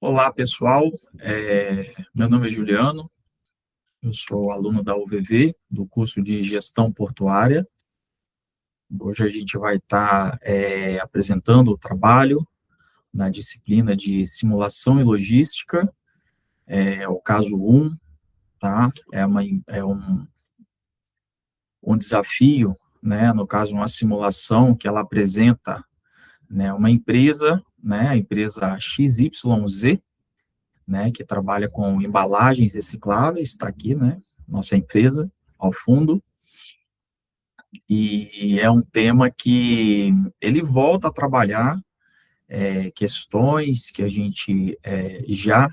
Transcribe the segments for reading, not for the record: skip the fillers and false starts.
Olá, pessoal. Meu nome é Juliano, eu sou aluno da UVV, do curso de Gestão Portuária. Hoje a gente vai estar apresentando o trabalho na disciplina de Simulação e Logística, o caso 1, tá? É um desafio, né? No caso, uma simulação que ela apresenta, né, uma empresa, né, a empresa XYZ, né, que trabalha com embalagens recicláveis, está aqui, né, nossa empresa, ao fundo, e é um tema que ele volta a trabalhar questões que a gente já,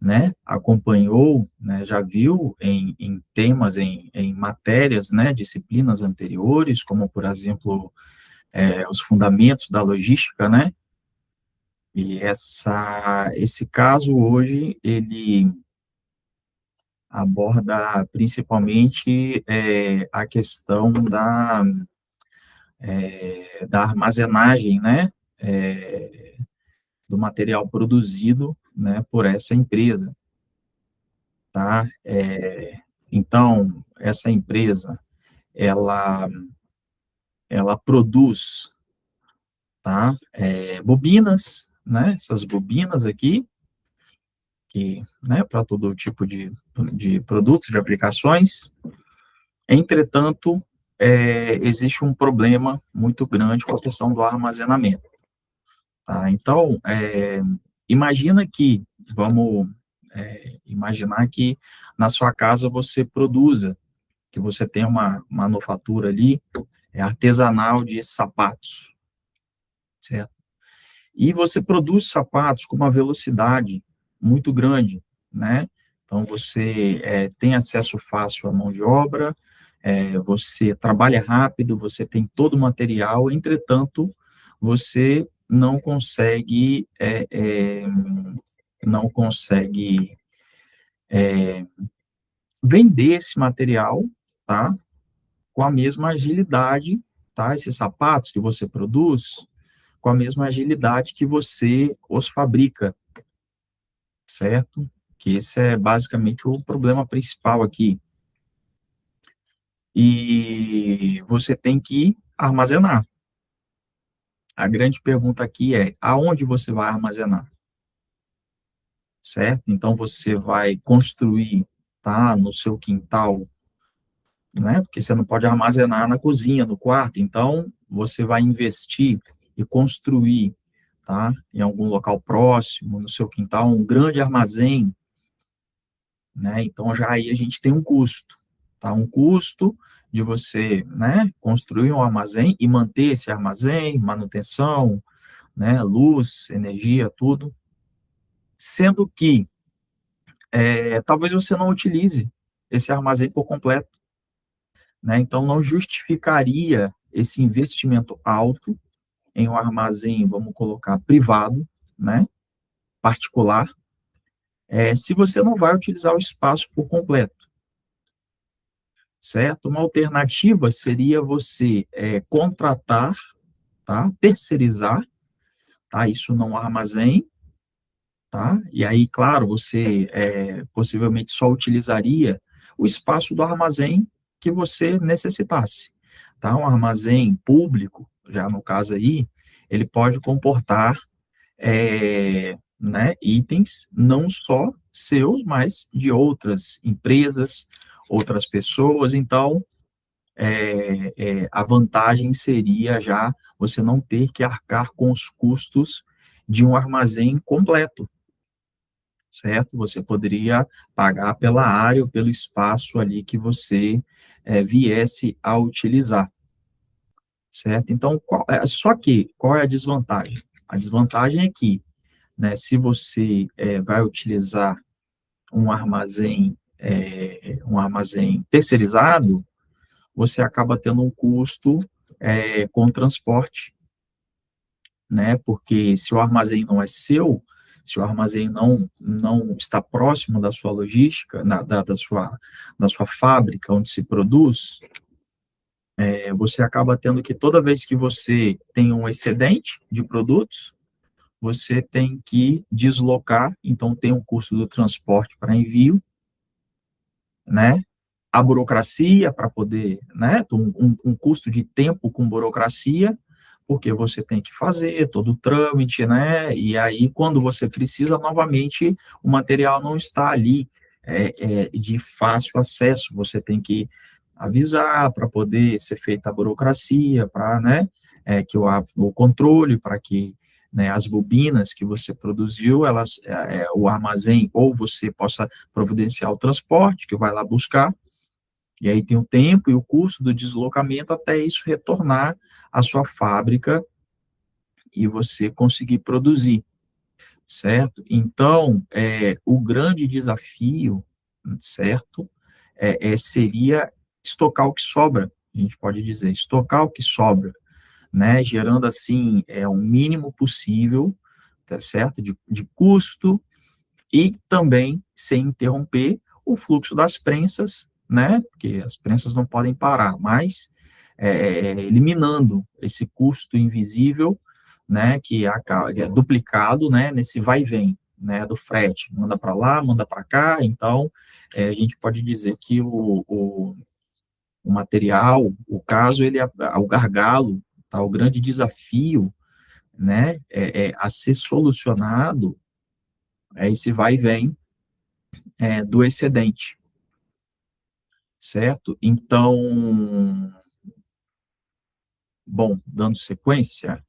né, acompanhou, né, já viu em temas, em matérias, né, disciplinas anteriores, como, por exemplo, os fundamentos da logística, né, e esse caso hoje, ele aborda principalmente a questão da armazenagem, né, do material produzido, né, por essa empresa, tá? Então, essa empresa, ela, ela produz, tá, bobinas, né, essas bobinas aqui, que, né, para todo tipo de produtos, de aplicações. Entretanto, existe um problema muito grande com a questão do armazenamento. Tá? Então, imagina que, vamos imaginar que na sua casa você produza, que você tem uma manufatura ali artesanal de sapatos, certo? E você produz sapatos com uma velocidade muito grande, né? Então, você tem acesso fácil à mão de obra, você trabalha rápido, você tem todo o material, entretanto, você não consegue vender esse material, tá? Com a mesma agilidade, tá? Esses sapatos que você produz, com a mesma agilidade que você os fabrica, certo? Que esse é basicamente o problema principal aqui. E você tem que armazenar. A grande pergunta aqui é: aonde você vai armazenar? Certo? Então você vai construir, tá, no seu quintal, né? Porque você não pode armazenar na cozinha, no quarto. Então você vai investir e construir, tá, em algum local próximo, no seu quintal, um grande armazém, né? Então já aí a gente tem um custo, tá? Um custo de você, né, construir um armazém e manter esse armazém, manutenção, né, luz, energia, tudo, sendo que talvez você não utilize esse armazém por completo, né? Então não justificaria esse investimento alto em um armazém, vamos colocar privado, né, particular, se você não vai utilizar o espaço por completo. Certo? Uma alternativa seria você contratar, tá? Terceirizar, tá? Isso não armazém, tá? E aí, claro, você possivelmente só utilizaria o espaço do armazém que você necessitasse, tá? Um armazém público, já no caso aí, ele pode comportar né, itens não só seus, mas de outras empresas, outras pessoas. Então, a vantagem seria já você não ter que arcar com os custos de um armazém completo, certo? Você poderia pagar pela área ou pelo espaço ali que você viesse a utilizar, certo? Então, só que, qual é a desvantagem? A desvantagem é que, né, se você vai utilizar um armazém terceirizado, você acaba tendo um custo com transporte, né? Porque se o armazém não é seu, se o armazém não está próximo da sua logística, da sua fábrica onde se produz, você acaba tendo que toda vez que você tem um excedente de produtos, você tem que deslocar, então tem um custo do transporte para envio, né? A burocracia para poder, né? Um custo de tempo com burocracia, porque você tem que fazer todo o trâmite, né? E aí, quando você precisa, novamente, o material não está ali de fácil acesso, você tem que avisar para poder ser feita a burocracia, para, né? Que o controle, para que, né, as bobinas que você produziu, elas, o armazém, ou você possa providenciar o transporte, que vai lá buscar, e aí tem o tempo e o custo do deslocamento até isso retornar à sua fábrica e você conseguir produzir, certo? Então, o grande desafio, certo, seria estocar o que sobra, a gente pode dizer, estocar o que sobra, né, gerando, assim, o mínimo possível, tá certo, de custo, e também sem interromper o fluxo das prensas, né? Porque as prensas não podem parar, mas eliminando esse custo invisível, né? Que é duplicado, né? Nesse vai e vem, né? Do frete, manda para lá, manda para cá. Então, a gente pode dizer que o material, o caso, ele o gargalo, tá? O grande desafio, né? A ser solucionado é esse vai e vem do excedente, certo? Então, bom, dando sequência,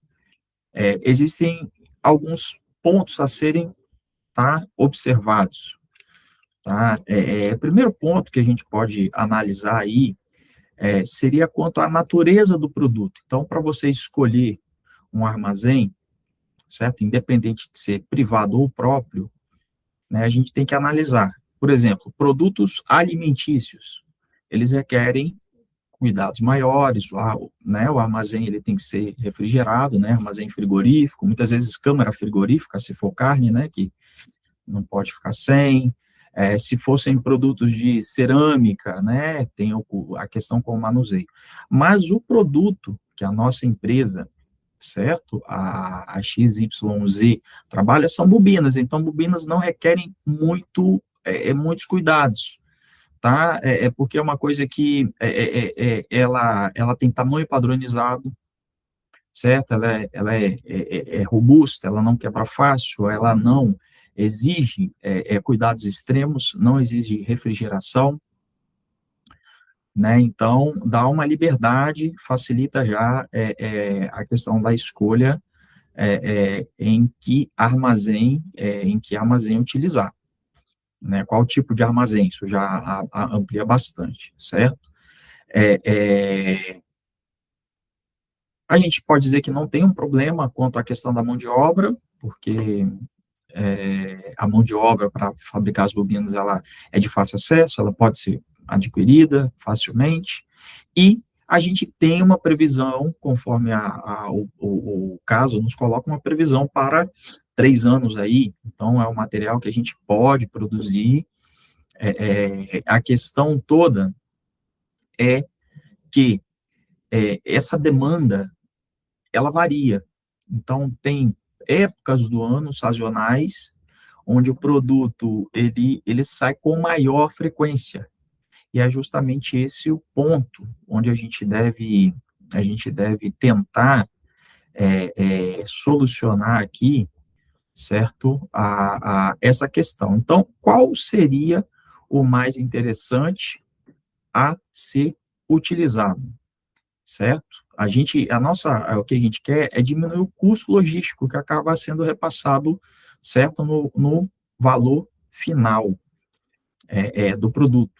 existem alguns pontos a serem, tá, observados, tá? O primeiro ponto que a gente pode analisar aí seria quanto à natureza do produto. Então, para você escolher um armazém, certo? Independente de ser privado ou próprio, né, a gente tem que analisar. Por exemplo, produtos alimentícios, eles requerem cuidados maiores, né, o armazém ele tem que ser refrigerado, né, armazém frigorífico, muitas vezes câmara frigorífica, se for carne, né, que não pode ficar sem. Se fossem produtos de cerâmica, né, tem a questão com o manuseio. Mas o produto que a nossa empresa, certo, a XYZ trabalha são bobinas, então bobinas não requerem muitos cuidados, tá? Porque é uma coisa que ela tem tamanho padronizado, certo? Ela é robusta, ela não quebra fácil, ela não exige cuidados extremos, não exige refrigeração, né? Então, dá uma liberdade, facilita já a questão da escolha em que armazém utilizar, né? Qual tipo de armazém? Isso já amplia bastante, certo? É, é, a gente pode dizer que não tem um problema quanto à questão da mão de obra, porque a mão de obra para fabricar as bobinas ela é de fácil acesso, ela pode ser adquirida facilmente, e a gente tem uma previsão, conforme o caso, nos coloca uma previsão para 3 anos aí, então é um material que a gente pode produzir. A questão toda é que essa demanda ela varia. Então, tem épocas do ano sazonais onde o produto ele sai com maior frequência. E é justamente esse o ponto onde a gente deve tentar solucionar aqui, certo? Essa questão. Então, qual seria o mais interessante a ser utilizado? Certo? O que a gente quer é diminuir o custo logístico que acaba sendo repassado, certo, no valor final do produto.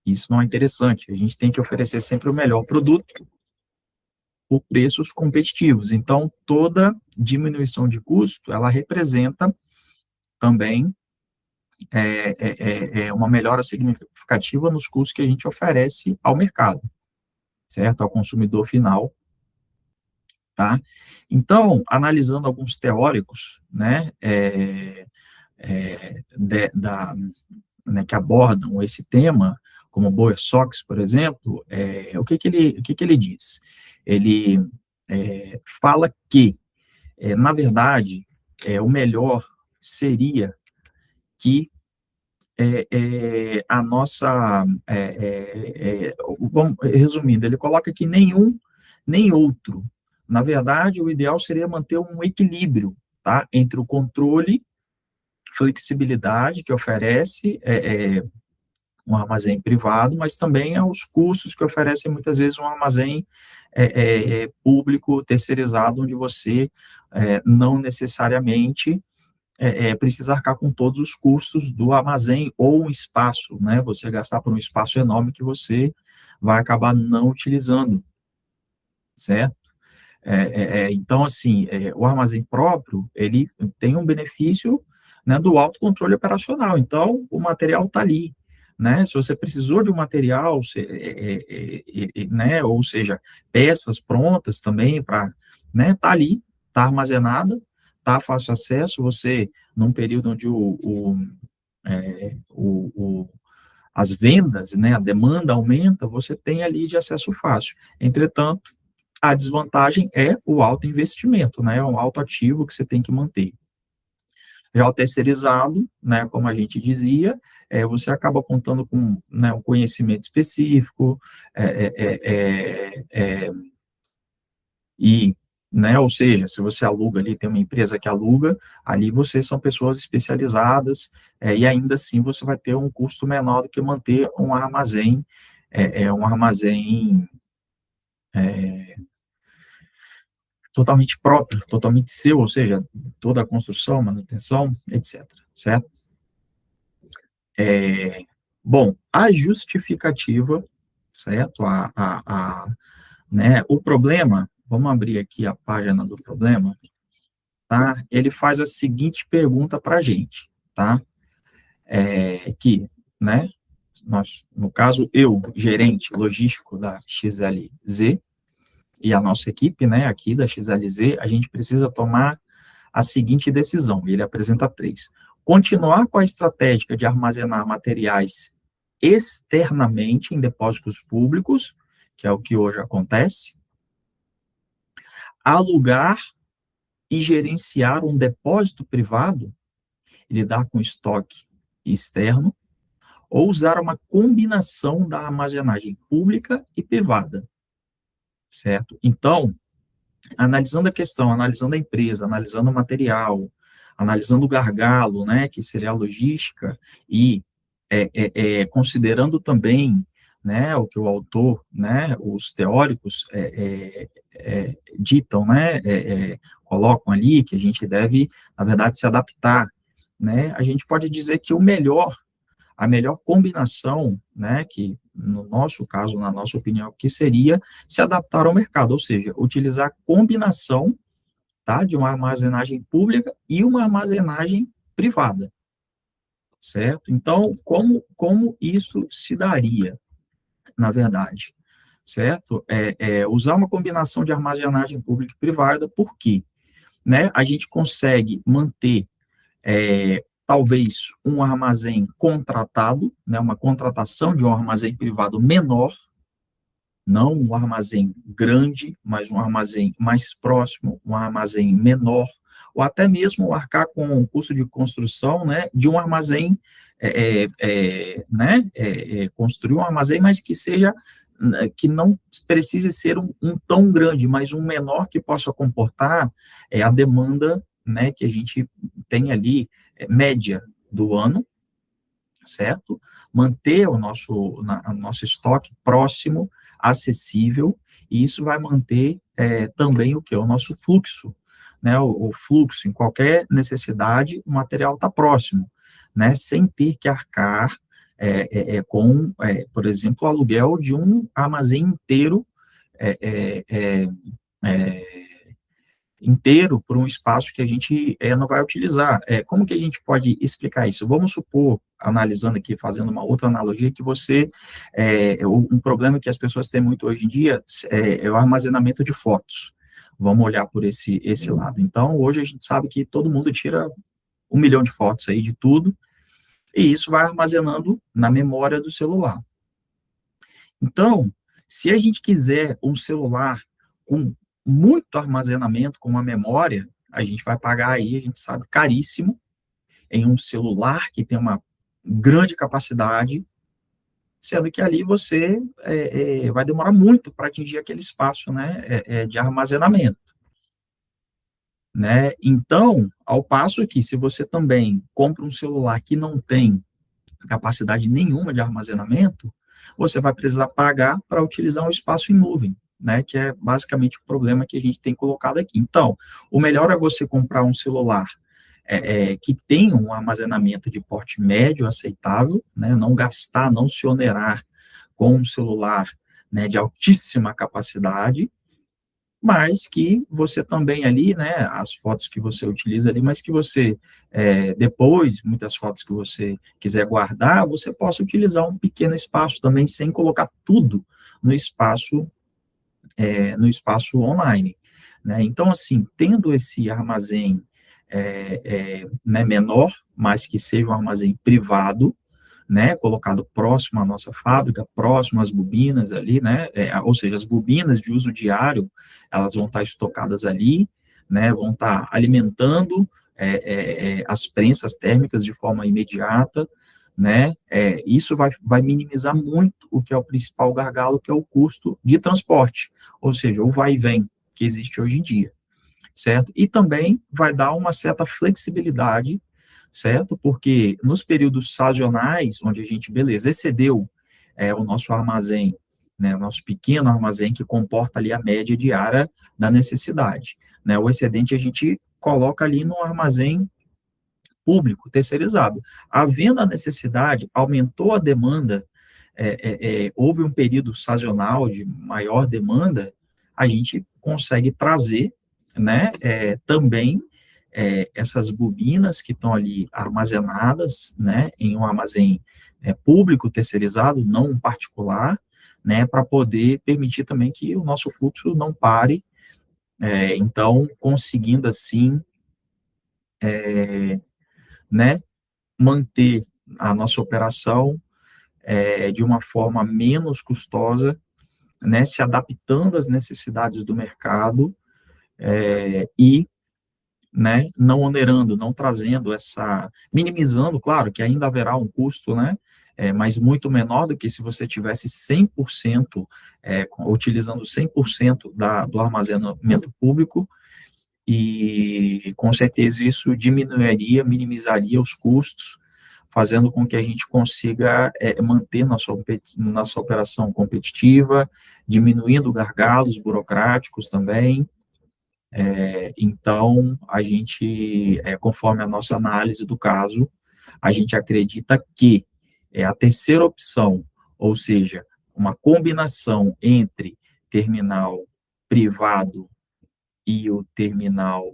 Isso não é interessante. A gente tem que oferecer sempre o melhor produto por preços competitivos. Então, toda diminuição de custo, ela representa também uma melhora significativa nos custos que a gente oferece ao mercado, certo? Ao consumidor final. Tá? Então, analisando alguns teóricos, né, né, que abordam esse tema, como Bowersox, por exemplo, o que ele diz? Ele fala que, na verdade, o melhor seria que a nossa, vamos, resumindo, ele coloca que nenhum nem outro. Na verdade, o ideal seria manter um equilíbrio, tá, entre o controle, flexibilidade que oferece um armazém privado, mas também aos custos que oferecem muitas vezes um armazém público, terceirizado, onde você não necessariamente precisa arcar com todos os custos do armazém ou um espaço, né? Você gastar por um espaço enorme que você vai acabar não utilizando, certo? Então, assim, o armazém próprio, ele tem um benefício, né, do autocontrole operacional. Então, o material está ali, né? Se você precisou de um material, né, ou seja, peças prontas também para, né, tá ali, tá armazenada, tá fácil acesso. Você, num período onde as vendas, né, a demanda aumenta, você tem ali de acesso fácil. Entretanto, a desvantagem é o alto investimento, né? É um alto ativo que você tem que manter. Já o terceirizado, né, como a gente dizia, você acaba contando com, né, um conhecimento específico, e, né, ou seja, se você aluga ali, tem uma empresa que aluga, ali vocês são pessoas especializadas, e ainda assim você vai ter um custo menor do que manter um armazém totalmente próprio, totalmente seu, ou seja, toda a construção, manutenção, etc. Certo? Bom, a justificativa, certo? Né, o problema, vamos abrir aqui a página do problema, tá? Ele faz a seguinte pergunta para a gente, tá? Que, né, nós, no caso, eu, gerente logístico da XLZ, e a nossa equipe, né, aqui da XLZ, a gente precisa tomar a seguinte decisão, ele apresenta três. Continuar com a estratégia de armazenar materiais externamente em depósitos públicos, que é o que hoje acontece, alugar e gerenciar um depósito privado, lidar com estoque externo, ou usar uma combinação da armazenagem pública e privada, certo? Então, analisando a questão, analisando a empresa, analisando o material, analisando o gargalo, né, que seria a logística, e considerando também, né, o que o autor, né, os teóricos ditam, né, colocam ali, que a gente deve, na verdade, se adaptar, né, a gente pode dizer que a melhor combinação, né, que no nosso caso, na nossa opinião, que seria se adaptar ao mercado, ou seja, utilizar a combinação, tá, de uma armazenagem pública e uma armazenagem privada, certo? Então, como isso se daria, na verdade, certo? Usar uma combinação de armazenagem pública e privada, por quê? Né, a gente consegue manter talvez um armazém contratado, né, uma contratação de um armazém privado menor, não um armazém grande, mas um armazém mais próximo, um armazém menor, ou até mesmo arcar com o custo de construção, né, de um armazém, né, construir um armazém, mas que seja, que não precise ser um tão grande, mas um menor que possa comportar a demanda, né, que a gente tem ali, média do ano, certo? Manter nosso estoque próximo, acessível, e isso vai manter também o que? O nosso fluxo, né? O fluxo, em qualquer necessidade, o material está próximo, né? Sem ter que arcar com, por exemplo, o aluguel de um armazém inteiro, é, é, é, inteiro por um espaço que a gente não vai utilizar. Como que a gente pode explicar isso? Vamos supor, analisando aqui, fazendo uma outra analogia, que você, um problema que as pessoas têm muito hoje em dia é o armazenamento de fotos. Vamos olhar por esse lado. Então, hoje a gente sabe que todo mundo tira 1 milhão de fotos aí de tudo, e isso vai armazenando na memória do celular. Então, se a gente quiser um celular com muito armazenamento, com uma memória, a gente vai pagar aí, a gente sabe, caríssimo, em um celular que tem uma grande capacidade, sendo que ali você vai demorar muito para atingir aquele espaço, né, de armazenamento, né? Então, ao passo que se você também compra um celular que não tem capacidade nenhuma de armazenamento, você vai precisar pagar para utilizar um espaço em nuvem, né, que é basicamente o problema que a gente tem colocado aqui. Então, o melhor é você comprar um celular que tenha um armazenamento de porte médio aceitável, né, não gastar, não se onerar com um celular, né, de altíssima capacidade, mas que você também ali, né, as fotos que você utiliza ali, mas que você, depois, muitas fotos que você quiser guardar, você possa utilizar um pequeno espaço também, sem colocar tudo no espaço, no espaço online, né? Então, assim, tendo esse armazém né, menor, mas que seja um armazém privado, né, colocado próximo à nossa fábrica, próximo às bobinas ali, né, ou seja, as bobinas de uso diário, elas vão estar estocadas ali, né, vão estar alimentando as prensas térmicas de forma imediata, né, isso vai minimizar muito o que é o principal gargalo, que é o custo de transporte, ou seja, o vai e vem que existe hoje em dia, certo? E também vai dar uma certa flexibilidade, certo? Porque nos períodos sazonais, onde a gente, beleza, excedeu o nosso armazém, né, o nosso pequeno armazém que comporta ali a média diária da necessidade, né? O excedente a gente coloca ali no armazém público, terceirizado. Havendo a necessidade, aumentou a demanda, houve um período sazonal de maior demanda, a gente consegue trazer, né, também essas bobinas que estão ali armazenadas, né, em um armazém público, terceirizado, não um particular, né, para poder permitir também que o nosso fluxo não pare, então, conseguindo assim, né, manter a nossa operação de uma forma menos custosa, né, se adaptando às necessidades do mercado e, né, não onerando, não trazendo minimizando, claro, que ainda haverá um custo, né, mas muito menor do que se você tivesse 100%, utilizando 100% do armazenamento público, e com certeza isso diminuiria, minimizaria os custos, fazendo com que a gente consiga manter nossa operação competitiva, diminuindo gargalos burocráticos também. Então, a gente, conforme a nossa análise do caso, a gente acredita que a terceira opção, ou seja, uma combinação entre terminal privado e o terminal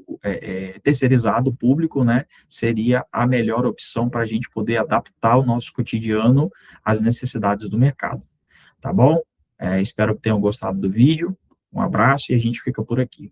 terceirizado público, né, seria a melhor opção para a gente poder adaptar o nosso cotidiano às necessidades do mercado, tá bom? Espero que tenham gostado do vídeo, um abraço e a gente fica por aqui.